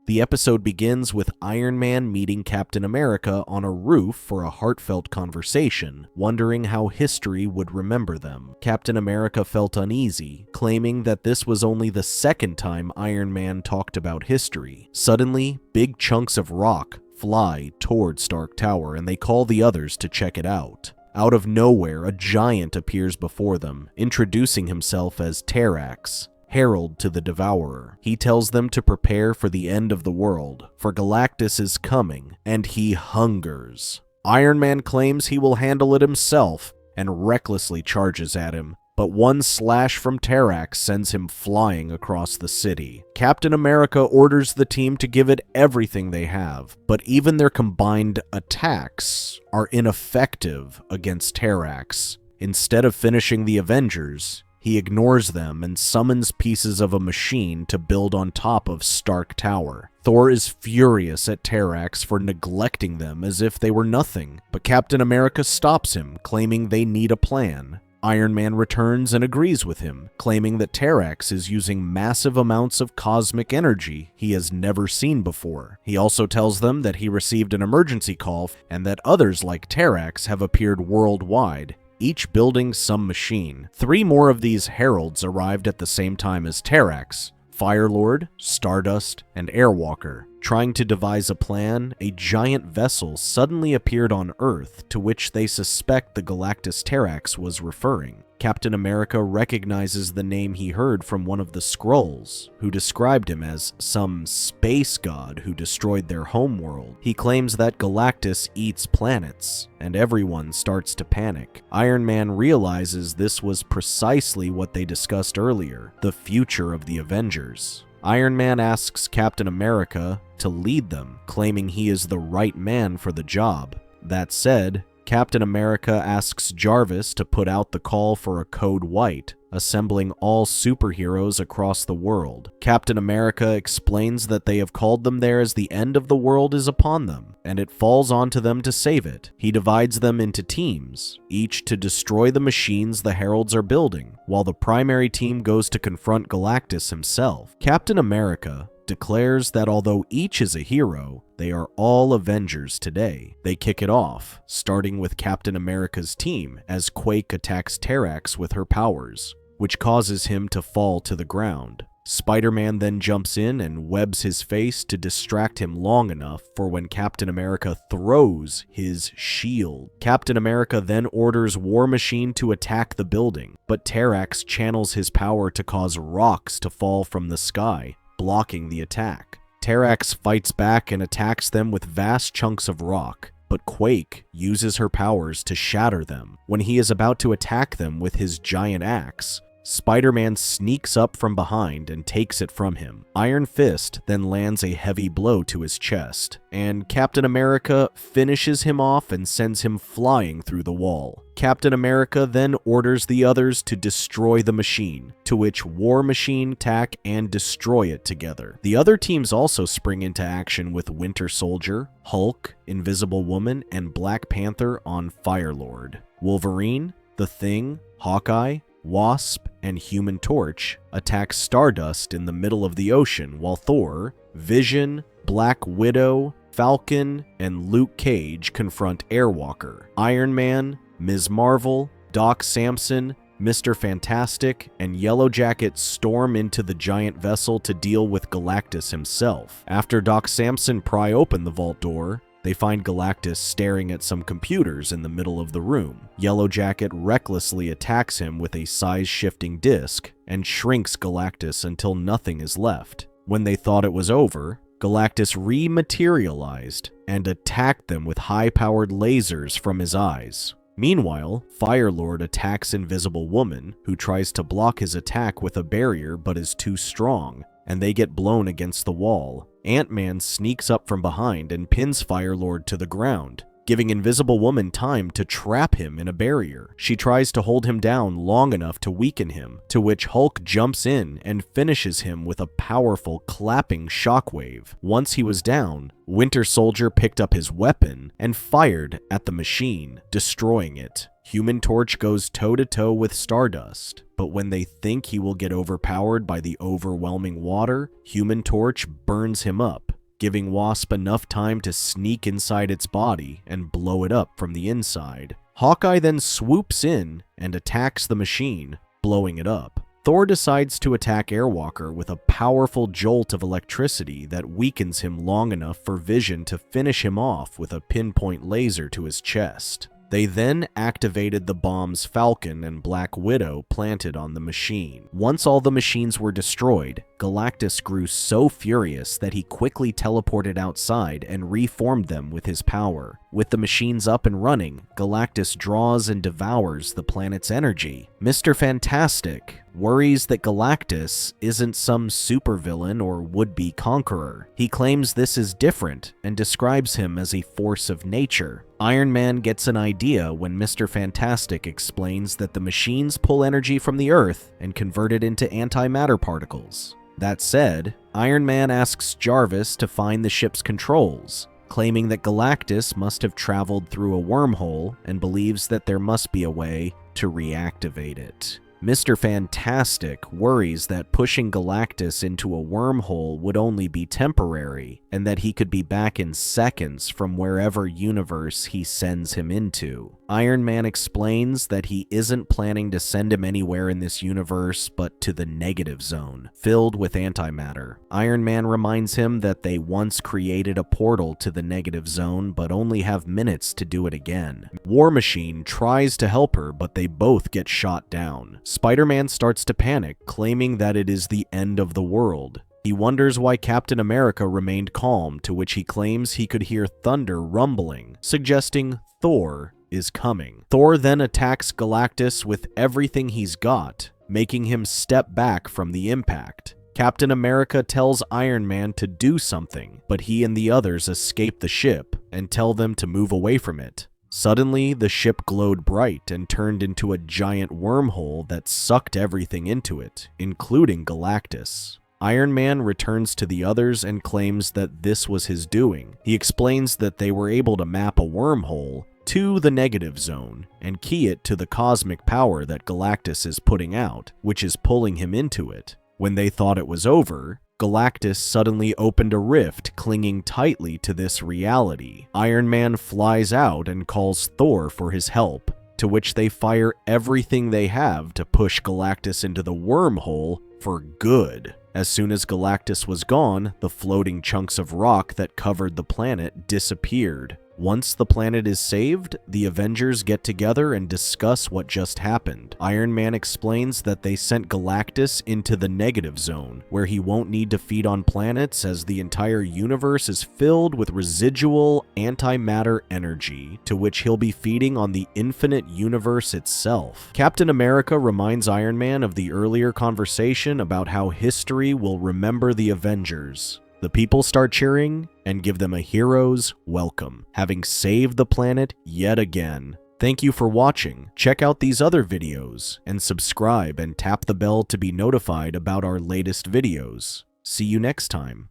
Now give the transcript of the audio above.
The episode begins with Iron Man meeting Captain America on a roof for a heartfelt conversation, wondering how history would remember them. Captain America felt uneasy, claiming that this was only the second time Iron Man talked about history. Suddenly, big chunks of rock fly toward Stark Tower, and they call the others to check it out. Out of nowhere, a giant appears before them, introducing himself as Terrax, herald to the Devourer. He tells them to prepare for the end of the world, for Galactus is coming, and he hungers. Iron Man claims he will handle it himself, and recklessly charges at him, but one slash from Terrax sends him flying across the city. Captain America orders the team to give it everything they have, but even their combined attacks are ineffective against Terrax. Instead of finishing the Avengers, he ignores them and summons pieces of a machine to build on top of Stark Tower. Thor is furious at Terrax for neglecting them as if they were nothing, but Captain America stops him, claiming they need a plan. Iron Man returns and agrees with him, claiming that Terrax is using massive amounts of cosmic energy he has never seen before. He also tells them that he received an emergency call and that others like Terrax have appeared worldwide, each building some machine. 3 more of these heralds arrived at the same time as Terrax: Firelord, Stardust, and Airwalker. Trying to devise a plan, a giant vessel suddenly appeared on Earth, to which they suspect the Galactus Terrax was referring. Captain America recognizes the name he heard from one of the Skrulls, who described him as some space god who destroyed their homeworld. He claims that Galactus eats planets, and everyone starts to panic. Iron Man realizes this was precisely what they discussed earlier, the future of the Avengers. Iron Man asks Captain America to lead them, claiming he is the right man for the job. That said, Captain America asks Jarvis to put out the call for a Code White, assembling all superheroes across the world. Captain America explains that they have called them there as the end of the world is upon them, and it falls onto them to save it. He divides them into teams, each to destroy the machines the heralds are building, while the primary team goes to confront Galactus himself. Captain America declares that although each is a hero, they are all Avengers today. They kick it off, starting with Captain America's team as Quake attacks Terrax with her powers, which causes him to fall to the ground. Spider-Man then jumps in and webs his face to distract him long enough for when Captain America throws his shield. Captain America then orders War Machine to attack the building, but Terrax channels his power to cause rocks to fall from the sky, blocking the attack. Terrax fights back and attacks them with vast chunks of rock, but Quake uses her powers to shatter them. When he is about to attack them with his giant axe, Spider-Man sneaks up from behind and takes it from him. Iron Fist then lands a heavy blow to his chest, and Captain America finishes him off and sends him flying through the wall. Captain America then orders the others to destroy the machine, to which War Machine attack and destroy it together. The other teams also spring into action with Winter Soldier, Hulk, Invisible Woman, and Black Panther on Firelord. Wolverine, The Thing, Hawkeye, Wasp, and Human Torch attack Stardust in the middle of the ocean, while Thor, Vision, Black Widow, Falcon, and Luke Cage confront Airwalker. Iron Man, Ms. Marvel, Doc Samson, Mr. Fantastic, and Yellow Jacket storm into the giant vessel to deal with Galactus himself. After Doc Samson pry open the vault door, they find Galactus staring at some computers in the middle of the room. Yellow Jacket recklessly attacks him with a size-shifting disc and shrinks Galactus until nothing is left. When they thought it was over, Galactus rematerialized and attacked them with high-powered lasers from his eyes. Meanwhile, Firelord attacks Invisible Woman, who tries to block his attack with a barrier but is too strong, and they get blown against the wall. Ant-Man sneaks up from behind and pins Firelord to the ground, giving Invisible Woman time to trap him in a barrier. She tries to hold him down long enough to weaken him, to which Hulk jumps in and finishes him with a powerful clapping shockwave. Once he was down, Winter Soldier picked up his weapon and fired at the machine, destroying it. Human Torch goes toe-to-toe with Stardust, but when they think he will get overpowered by the overwhelming water, Human Torch burns him up, giving Wasp enough time to sneak inside its body and blow it up from the inside. Hawkeye then swoops in and attacks the machine, blowing it up. Thor decides to attack Airwalker with a powerful jolt of electricity that weakens him long enough for Vision to finish him off with a pinpoint laser to his chest. They then activated the bombs Falcon and Black Widow planted on the machine. Once all the machines were destroyed, Galactus grew so furious that he quickly teleported outside and reformed them with his power. With the machines up and running, Galactus draws and devours the planet's energy. Mr. Fantastic worries that Galactus isn't some supervillain or would-be conqueror. He claims this is different and describes him as a force of nature. Iron Man gets an idea when Mr. Fantastic explains that the machines pull energy from the Earth and convert it into antimatter particles. That said, Iron Man asks Jarvis to find the ship's controls, claiming that Galactus must have traveled through a wormhole and believes that there must be a way to reactivate it. Mr. Fantastic worries that pushing Galactus into a wormhole would only be temporary, and that he could be back in seconds from wherever universe he sends him into. Iron Man explains that he isn't planning to send him anywhere in this universe but to the negative zone, filled with antimatter. Iron Man reminds him that they once created a portal to the negative zone but only have minutes to do it again. War Machine tries to help her, but they both get shot down. Spider-Man starts to panic, claiming that it is the end of the world. He wonders why Captain America remained calm, to which he claims he could hear thunder rumbling, suggesting Thor is coming. Thor then attacks Galactus with everything he's got, making him step back from the impact. Captain America tells Iron Man to do something, but he and the others escape the ship and tell them to move away from it. Suddenly, the ship glowed bright and turned into a giant wormhole that sucked everything into it, including Galactus. Iron Man returns to the others and claims that this was his doing. He explains that they were able to map a wormhole to the negative zone and key it to the cosmic power that Galactus is putting out, which is pulling him into it. When they thought it was over, Galactus suddenly opened a rift, clinging tightly to this reality. Iron Man flies out and calls Thor for his help, to which they fire everything they have to push Galactus into the wormhole for good. As soon as Galactus was gone, the floating chunks of rock that covered the planet disappeared. Once the planet is saved, the Avengers get together and discuss what just happened. Iron Man explains that they sent Galactus into the negative zone, where he won't need to feed on planets as the entire universe is filled with residual antimatter energy, to which he'll be feeding on the infinite universe itself. Captain America reminds Iron Man of the earlier conversation about how history will remember the Avengers. The people start cheering and give them a hero's welcome, having saved the planet yet again. Thank you for watching. Check out these other videos and subscribe and tap the bell to be notified about our latest videos. See you next time.